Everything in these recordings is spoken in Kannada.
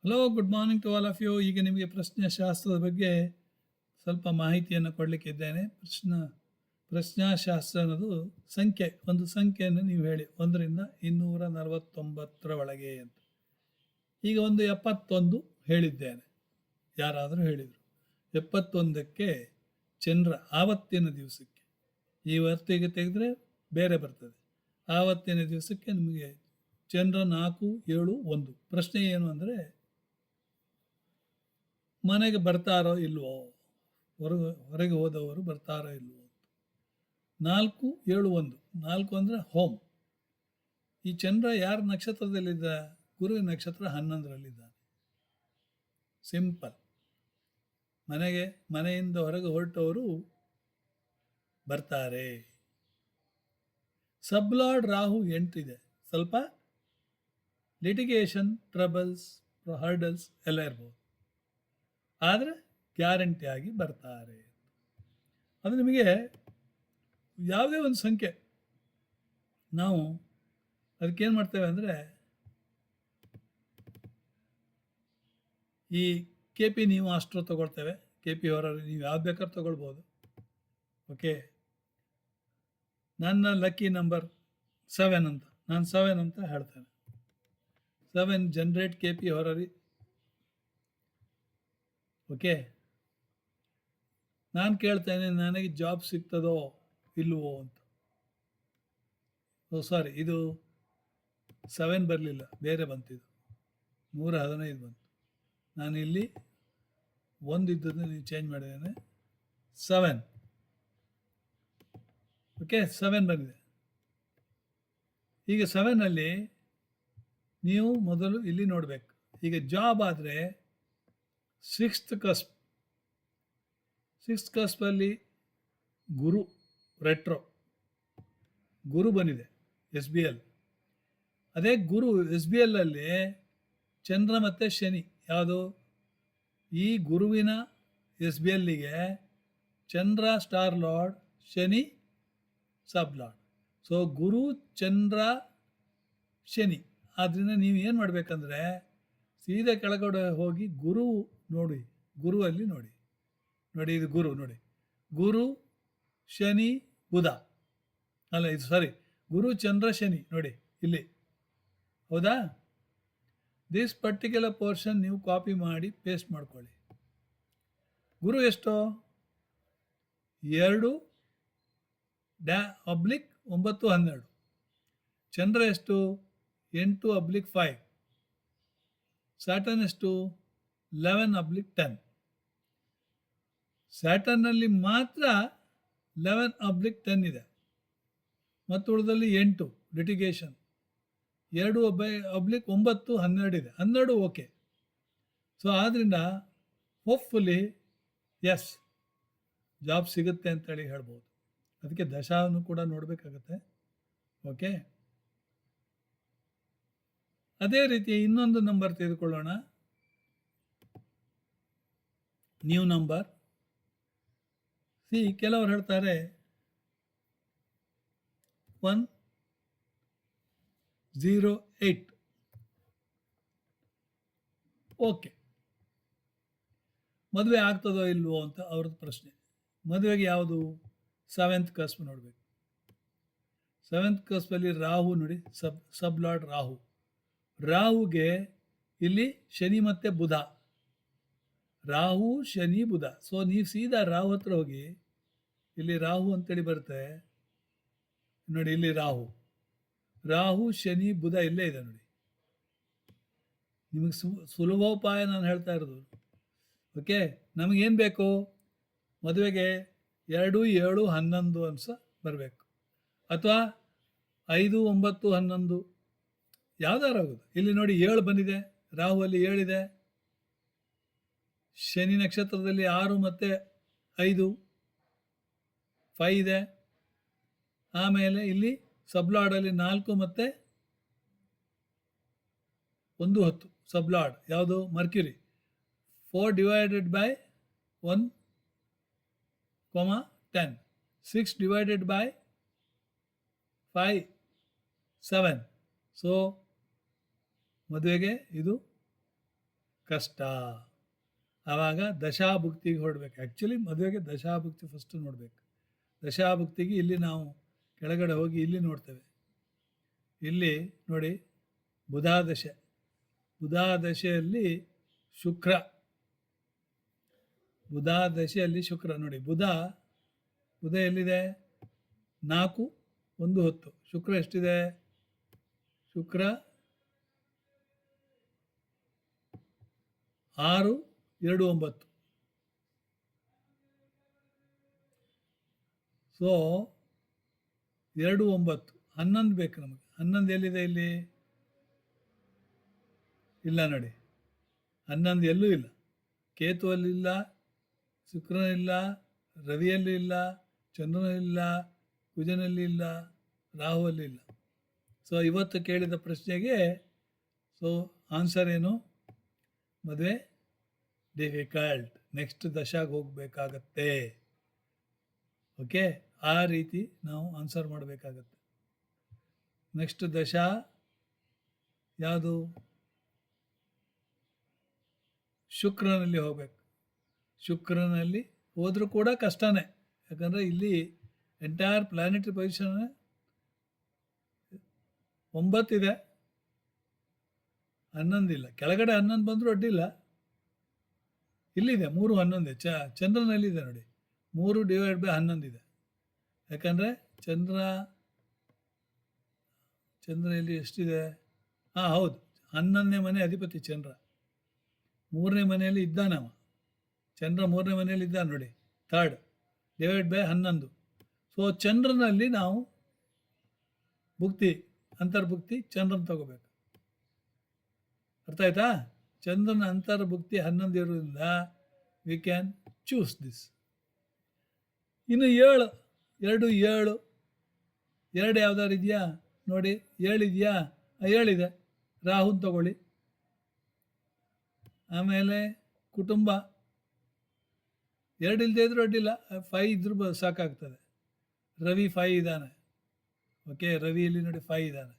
Hello, good morning to all of you. ಈಗ ನಿಮಗೆ ಪ್ರಶ್ನೆಶಾಸ್ತ್ರದ ಬಗ್ಗೆ ಸ್ವಲ್ಪ ಮಾಹಿತಿಯನ್ನು ಕೊಡಲಿಕ್ಕಿದ್ದೇನೆ. ಪ್ರಶ್ನಾಶಾಸ್ತ್ರ ಅನ್ನೋದು ಸಂಖ್ಯೆ, ಒಂದು ಸಂಖ್ಯೆಯನ್ನು ನೀವು ಹೇಳಿ 1ರಿಂದ 249 ಒಳಗೆ ಅಂತ. ಈಗ ಒಂದು 71 ಹೇಳಿದ್ದೇನೆ, ಯಾರಾದರೂ ಹೇಳಿದರು. 71ಕ್ಕೆ ಚಂದ್ರ ಆವತ್ತಿನ ದಿವಸಕ್ಕೆ, ಈ ಹೊತ್ತಿಗೆ ತೆಗೆದ್ರೆ ಬೇರೆ ಬರ್ತದೆ. ಆವತ್ತಿನ ದಿವಸಕ್ಕೆ ನಿಮಗೆ ಚಂದ್ರ 4, 7, 1. ಪ್ರಶ್ನೆ ಏನು ಅಂದರೆ, ಮನೆಗೆ ಬರ್ತಾರೋ ಇಲ್ವೋ, ಹೊರಗೆ ಹೋದವರು ಬರ್ತಾರೋ ಇಲ್ವೋ ಅಂತ. 4, 7, 1. 4 ಅಂದರೆ ಹೋಮ್. ಈ ಚಂದ್ರ ಯಾರ ನಕ್ಷತ್ರದಲ್ಲಿದ್ದ? ಗುರುವಿನ ನಕ್ಷತ್ರ 11ರಲ್ಲಿದ್ದಾನೆ. ಸಿಂಪಲ್. ಮನೆಯಿಂದ ಹೊರಗೆ ಹೊರಟವರು ಬರ್ತಾರೆ. ಸಬ್ಲಾರ್ಡ್ ರಾಹು 8 ಇದೆ. ಸ್ವಲ್ಪ ಲಿಟಿಗೇಷನ್, ಟ್ರಬಲ್ಸ್, ಹರ್ಡಲ್ಸ್ ಎಲ್ಲ ಇರ್ಬೋದು, ಆದರೆ ಗ್ಯಾರಂಟಿಯಾಗಿ ಬರ್ತಾರೆ. ಅದು ನಿಮಗೆ ಯಾವುದೇ ಒಂದು ಸಂಖ್ಯೆ, ನಾವು ಅದಕ್ಕೇನು ಮಾಡ್ತೇವೆ ಅಂದರೆ, ಈ KP ನೀವು ಅಷ್ಟು ತೊಗೊಳ್ತೇವೆ. KP ಹೊರಗೆ ನೀವು ಯಾವ್ದು ಬೇಕಾದ್ರೂ ತೊಗೊಳ್ಬೋದು. ಓಕೆ, ನನ್ನ ಲಕ್ಕಿ ನಂಬರ್ 7 ಅಂತ, ನಾನು 7 ಅಂತ ಹೇಳ್ತೇನೆ. 7 ಜನರೇಟ್ KP ಹೊರರಿ. ಓಕೆ, ನಾನು ಕೇಳ್ತೇನೆ ನನಗೆ ಜಾಬ್ ಸಿಗ್ತದೋ ಇಲ್ವೋ ಅಂತ. ಸಾರಿ, ಇದು 7 ಬರಲಿಲ್ಲ, ಬೇರೆ ಬಂತಿದ್ದು 115 ಬಂತು. ನಾನು ಇಲ್ಲಿ ಒಂದಿದ್ದನ್ನು ನೀವು ಚೇಂಜ್ ಮಾಡಿದ್ದೇನೆ. 7. ಓಕೆ, 7 ಬಂದಿದೆ. ಈಗ 7ನಲ್ಲಿ ನೀವು ಮೊದಲು ಇಲ್ಲಿ ನೋಡಬೇಕು. ಈಗ ಜಾಬ್ ಆದರೆ 6th ಕಸ್ಪಲ್ಲಿ ಗುರು ರೆಟ್ರೋ ಗುರು ಬಂದಿದೆ, SBL. ಅದೇ ಗುರು SBLಲ್ಲಿ ಚಂದ್ರ ಮತ್ತು ಶನಿ. ಯಾವುದು? ಈ ಗುರುವಿನ SBLಗೆ ಚಂದ್ರ ಸ್ಟಾರ್ ಲಾರ್ಡ್, ಶನಿ ಸಬ್ ಲಾರ್ಡ್. ಸೊ ಗುರು, ಚಂದ್ರ, ಶನಿ. ಆದ್ದರಿಂದ ನೀವು ಏನು ಮಾಡಬೇಕಂದ್ರೆ, ಸೀದಾ ಕೆಳಗಡೆ ಹೋಗಿ ಗುರು ನೋಡಿ, ಗುರುವಲ್ಲಿ ನೋಡಿ. ಇದು ಗುರು ನೋಡಿ, ಗುರು, ಶನಿ, ಬುಧ. ಅಲ್ಲ, ಇದು ಸಾರಿ, ಗುರು, ಚಂದ್ರ, ಶನಿ ನೋಡಿ ಇಲ್ಲಿ. ಹೌದಾ? ದಿಸ್ ಪರ್ಟಿಕ್ಯುಲರ್ ಪೋರ್ಷನ್ ನೀವು ಕಾಪಿ ಮಾಡಿ ಪೇಸ್ಟ್ ಮಾಡ್ಕೊಳ್ಳಿ. ಗುರು ಎಷ್ಟು? 2 / 9, 12. ಚಂದ್ರ ಎಷ್ಟು? 8 / 5. ಸ್ಯಾಟರ್ನ್ ಎಷ್ಟು? 11 / 10. ಸ್ಯಾಟರ್ನಲ್ಲಿ ಮಾತ್ರ 11 / 10 ಇದೆ, ಮತ್ತು ಉಳಿದಲ್ಲಿ 8 ಲಿಟಿಗೇಷನ್. 2 / 9, 12 ಇದೆ. 12 ಓಕೆ. ಸೊ ಆದ್ದರಿಂದ ಹೋಪ್ಫುಲಿ ಎಸ್, ಜಾಬ್ ಸಿಗುತ್ತೆ ಅಂತೇಳಿ ಹೇಳ್ಬೋದು. ಅದಕ್ಕೆ ದಶಾವನ್ನು ಕೂಡ ನೋಡಬೇಕಾಗತ್ತೆ. ಓಕೆ, ಅದೇ ರೀತಿ ಇನ್ನೊಂದು ನಂಬರ್ ತೆಗೆದುಕೊಳ್ಳೋಣ. New number. ಕೆಲವರು ಹೇಳ್ತಾರೆ 108. ಓಕೆ, ಮದುವೆ ಆಗ್ತದೋ ಇಲ್ವೋ ಅಂತ ಅವ್ರದ್ದು ಪ್ರಶ್ನೆ. ಮದುವೆಗೆ ಯಾವುದು? 7th ಕಸ್ಪ್ ನೋಡಬೇಕು. 7th ಕಸ್ಪಲ್ಲಿ ರಾಹು ನೋಡಿ, ಸಬ್ ಲಾರ್ಡ್ ರಾಹು. ರಾಹುಗೆ ಇಲ್ಲಿ ಶನಿ ಮತ್ತು ಬುಧ. ರಾಹು, ಶನಿ, ಬುಧ. ಸೊ ನೀವು ಸೀದಾ ರಾಹು ಹತ್ರ ಹೋಗಿ, ಇಲ್ಲಿ ರಾಹು ಅಂತೇಳಿ ಬರುತ್ತೆ ನೋಡಿ. ಇಲ್ಲಿ ರಾಹು, ಶನಿ, ಬುಧ ಇಲ್ಲೇ ಇದೆ ನೋಡಿ. ನಿಮಗೆ ಸುಲಭೋಪಾಯ ನಾನು ಹೇಳ್ತಾ ಇರೋದು. ಓಕೆ, ನಮಗೇನು ಬೇಕು? ಮದುವೆಗೆ 2, 7, 11 ಅಂಶ ಬರಬೇಕು, ಅಥವಾ 5, 9, 11 ಯಾವ್ದಾರು ಆಗೋದು. ಇಲ್ಲಿ ನೋಡಿ 7 ಬಂದಿದೆ, ರಾಹುವಲ್ಲಿ 7 ಇದೆ. ಶನಿ ನಕ್ಷತ್ರದಲ್ಲಿ 6 ಮತ್ತು 5, 5 ಇದೆ. ಆಮೇಲೆ ಇಲ್ಲಿ ಸಬ್ಲಾರ್ಡಲ್ಲಿ 4 ಮತ್ತು 1, 10. ಸಬ್ಲಾರ್ಡ್ ಯಾವುದು? ಮರ್ಕ್ಯುರಿ. 4 / 1, 10. 6 / 5, 7. ಸೊ ಮದುವೆಗೆ ಇದು ಕಷ್ಟ. ಆವಾಗ ದಶಾಭುಕ್ತಿಗೆ ಹೊರಡ್ಬೇಕು. ಆ್ಯಕ್ಚುಲಿ ಮದುವೆಗೆ ದಶಾಭುಕ್ತಿ ಫಸ್ಟ್ ನೋಡಬೇಕು. ದಶಾಭುಕ್ತಿಗೆ ಇಲ್ಲಿ ನಾವು ಕೆಳಗಡೆ ಹೋಗಿ ಇಲ್ಲಿ ನೋಡ್ತೇವೆ. ಇಲ್ಲಿ ನೋಡಿ ಬುಧಾದಶೆ. ಬುಧಾದಶೆಯಲ್ಲಿ ಶುಕ್ರ. ಬುಧಾದಶೆಯಲ್ಲಿ ಶುಕ್ರ ನೋಡಿ. ಬುಧ ಎಲ್ಲಿದೆ? 4, 1, 10. ಶುಕ್ರ ಎಷ್ಟಿದೆ? ಶುಕ್ರ 6, 2, 9. ಸೊ 2, 9, 11 ಬೇಕು ನಮಗೆ. 11 ಎಲ್ಲಿದೆ? ಇಲ್ಲಿ ಇಲ್ಲ ನೋಡಿ. 11 ಎಲ್ಲೂ ಇಲ್ಲ. ಕೇತುವಲ್ಲಿಲ್ಲ, ಶುಕ್ರನಿಲ್ಲ, ರವಿಯಲ್ಲಿ ಇಲ್ಲ, ಚಂದ್ರನಲ್ಲಿಲ್ಲ, ಕುಜನಲ್ಲಿ ಇಲ್ಲ, ರಾಹುವಲ್ಲಿ ಇಲ್ಲ. ಸೊ ಇವತ್ತು ಕೇಳಿದ ಪ್ರಶ್ನೆಗೆ ಸೊ ಆನ್ಸರ್ ಏನು? ಮದುವೆ ಡಿಫಿಕಲ್ಟ್. ನೆಕ್ಸ್ಟ್ ದಶಾಗೆ ಹೋಗಬೇಕಾಗತ್ತೆ. ಓಕೆ, ಆ ರೀತಿ ನಾವು ಆನ್ಸರ್ ಮಾಡಬೇಕಾಗತ್ತೆ. ನೆಕ್ಸ್ಟ್ ದಶಾ ಯಾವುದು? ಶುಕ್ರನಲ್ಲಿ ಹೋಗಬೇಕು. ಶುಕ್ರನಲ್ಲಿ ಹೋದರೂ ಕೂಡ ಕಷ್ಟನೇ. ಯಾಕಂದರೆ ಇಲ್ಲಿ ಎಂಟೈರ್ ಪ್ಲಾನೆಟರಿ ಪೊಸಿಷನ್ 9 ಇದೆ, 11 ಇಲ್ಲ. ಕೆಳಗಡೆ 11 ಬಂದರೂ ಅಡ್ಡಿಲ್ಲ. ಇಲ್ಲಿದೆ 3, 11 ಚಂದ್ರನಲ್ಲಿದೆ ನೋಡಿ. 3/11 ಇದೆ. ಯಾಕಂದರೆ ಚಂದ್ರ ಇಲ್ಲಿ ಎಷ್ಟಿದೆ? ಹಾಂ ಹೌದು, 11ನೇ ಮನೆ ಅಧಿಪತಿ ಚಂದ್ರ. 3ನೇ ಮನೆಯಲ್ಲಿ ಇದ್ದಾನವ ಚಂದ್ರ. 3ನೇ ಮನೆಯಲ್ಲಿ ಇದ್ದಾನೆ ನೋಡಿ. 3/11. ಸೊ ಚಂದ್ರನಲ್ಲಿ ನಾವು ಅಂತರ್ಭುಕ್ತಿ ಚಂದ್ರನ ತಗೋಬೇಕು. ಅರ್ಥ ಆಯ್ತಾ? ಚಂದ್ರನ ಅಂತರ್ಭುಕ್ತಿ 11 ಇರೋದ್ರಿಂದ ವಿ ಕ್ಯಾನ್ ಚೂಸ್ ದಿಸ್. ಇನ್ನು 7, 2, 7. 2 ಯಾವ್ದಾದ್ರು ಇದೆಯಾ ನೋಡಿ? 7 ಇದೆಯಾ? 7 ಇದೆ. ರಾಹುನ್ ತಗೊಳ್ಳಿ. ಆಮೇಲೆ ಕುಟುಂಬ 2 ಇಲ್ಲದೆ ಇದ್ರೂ ಅಡ್ಡಿಲ್ಲ, 5 ಇದ್ರೂ ಸಾಕಾಗ್ತದೆ. ರವಿ 5 ಇದ್ದಾನೆ. ಓಕೆ, ರವಿಯಲ್ಲಿ ನೋಡಿ 5 ಇದ್ದಾನೆ.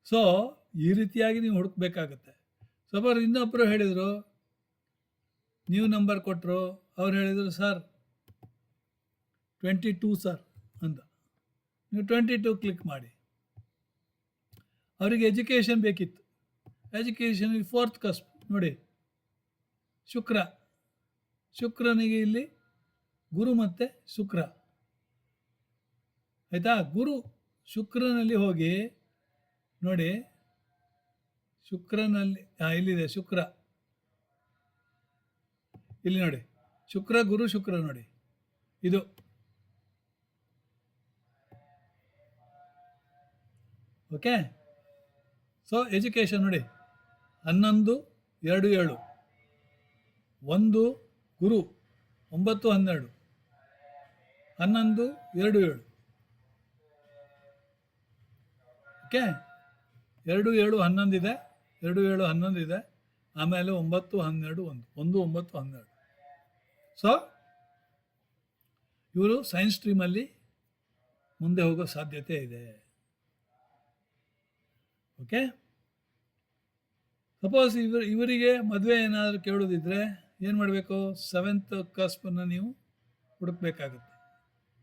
ಸೊ ಈ ರೀತಿಯಾಗಿ ನೀವು ಹುಡುಕ್ಬೇಕಾಗತ್ತೆ. ಸ್ವಲ್ಪ ಇನ್ನೊಬ್ಬರು ಹೇಳಿದರು, ನೀವು ನಂಬರ್ ಕೊಟ್ಟರು, ಅವ್ರು ಹೇಳಿದರು ಸರ್ 22 ಸರ್ ಅಂತ. ನೀವು 22 ಕ್ಲಿಕ್ ಮಾಡಿ. ಅವರಿಗೆ ಎಜುಕೇಷನ್ ಬೇಕಿತ್ತು. ಎಜುಕೇಷನ್ 4th ಕಸ್ಪ್ ನೋಡಿ. ಶುಕ್ರನಿಗೆ ಇಲ್ಲಿ ಗುರು ಮತ್ತು ಶುಕ್ರ. ಆಯಿತಾ? ಗುರು ಶುಕ್ರನಲ್ಲಿ ಹೋಗಿ ನೋಡಿ. ಶುಕ್ರನಲ್ಲಿ ಇಲ್ಲಿದೆ ಶುಕ್ರ. ಇಲ್ಲಿ ನೋಡಿ ಶುಕ್ರ, ಗುರು, ಶುಕ್ರ ನೋಡಿ. ಇದು ಓಕೆ. ಸೊ ಎಜುಕೇಷನ್ ನೋಡಿ. 11, 2, 7. 1 ಗುರು 9, 12. 11, 2, 7. ಓಕೆ. 2, 7, 11 ಇದೆ. 2, 7, 11 ಇದೆ. ಆಮೇಲೆ 9, 12, 1. 1, 9, 12. ಸೊ ಇವರು ಸೈನ್ಸ್ ಸ್ಟ್ರೀಮಲ್ಲಿ ಮುಂದೆ ಹೋಗೋ ಸಾಧ್ಯತೆ ಇದೆ. ಓಕೆ. ಸಪೋಸ್ ಇವರಿಗೆ ಮದುವೆ ಏನಾದರೂ ಕೇಳೋದಿದ್ರೆ ಏನು ಮಾಡಬೇಕು? 7th ಕಸ್ಪನ್ನು ನೀವು ಹುಡುಕಬೇಕಾಗುತ್ತೆ.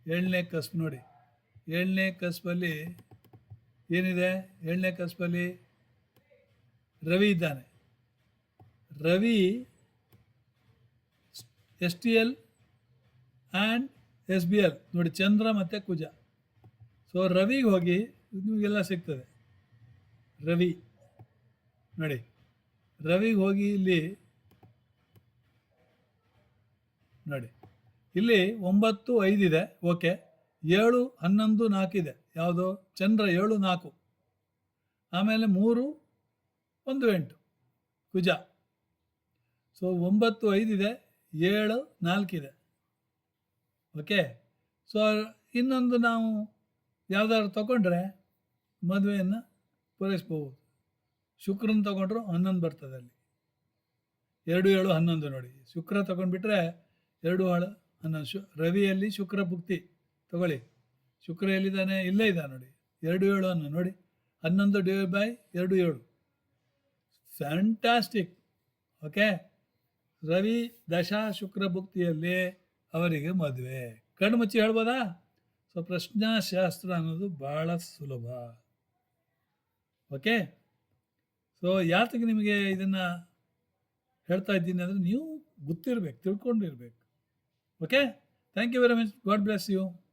7ನೇ ಕಸ್ಪ್ ನೋಡಿ. 7ನೇ ಕಸ್ಪಲ್ಲಿ ಏನಿದೆ? 7ನೇ ಕಸ್ಪಲ್ಲಿ ರವಿ ಇದ್ದಾನೆ. ರವಿ STL ಆ್ಯಂಡ್ SBL ನೋಡಿ. ಚಂದ್ರ ಮತ್ತು ಕುಜ. ಸೊ ರವಿಗೆ ಹೋಗಿ ನಿಮಗೆಲ್ಲ ಸಿಗ್ತದೆ. ರವಿ ನೋಡಿ. ರವಿಗೆ ಹೋಗಿ ಇಲ್ಲಿ ನೋಡಿ. ಇಲ್ಲಿ 9, 5 ಇದೆ. ಓಕೆ. 7, 11, 4 ಇದೆ. ಯಾವುದು? ಚಂದ್ರ 7, 4. ಆಮೇಲೆ 3, 1, 8 ಕುಜ. ಸೊ 9, 5 ಇದೆ. 7, 4 ಇದೆ. ಓಕೆ. ಸೊ ಇನ್ನೊಂದು ನಾವು ಯಾವುದಾದ್ರು ತಗೊಂಡ್ರೆ ಮದುವೆಯನ್ನು ಪೂರೈಸ್ಬೋದು. ಶುಕ್ರನ ತಗೊಂಡ್ರು 11 ಬರ್ತದೆ ಅಲ್ಲಿ. 2, 7, 11 ನೋಡಿ. ಶುಕ್ರ ತಗೊಂಡ್ಬಿಟ್ರೆ 2, 7, 11. ರವಿಯಲ್ಲಿ ಶುಕ್ರ ಭುಕ್ತಿ ತಗೊಳ್ಳಿ. ಶುಕ್ರ ಎಲ್ಲಿದ್ದಾನೆ? ಇಲ್ಲೇ ಇದ್ದಾನೆ ನೋಡಿ. 2, 7, 11 ನೋಡಿ. 11 / 2, 7. ಫ್ಯಾಂಟಾಸ್ಟಿಕ್. ಓಕೆ. ರವಿ ದಶಾ ಶುಕ್ರ ಭುಕ್ತಿಯಲ್ಲಿ ಅವರಿಗೆ ಮದುವೆ. ಕಣ್ಣು ಮುಚ್ಚಿ ಹೇಳ್ಬೋದಾ? ಸೊ ಪ್ರಶ್ನಾಶಾಸ್ತ್ರ ಅನ್ನೋದು ಭಾಳ ಸುಲಭ. ಓಕೆ. ಸೊ ಯಾತಕ್ಕೆ ನಿಮಗೆ ಇದನ್ನು ಹೇಳ್ತಾ ಇದ್ದೀನಿ ಅಂದರೆ ನೀವು ಗೊತ್ತಿರಬೇಕು, ತಿಳ್ಕೊಂಡಿರ್ಬೇಕು. Okay. Thank you very much. God bless you.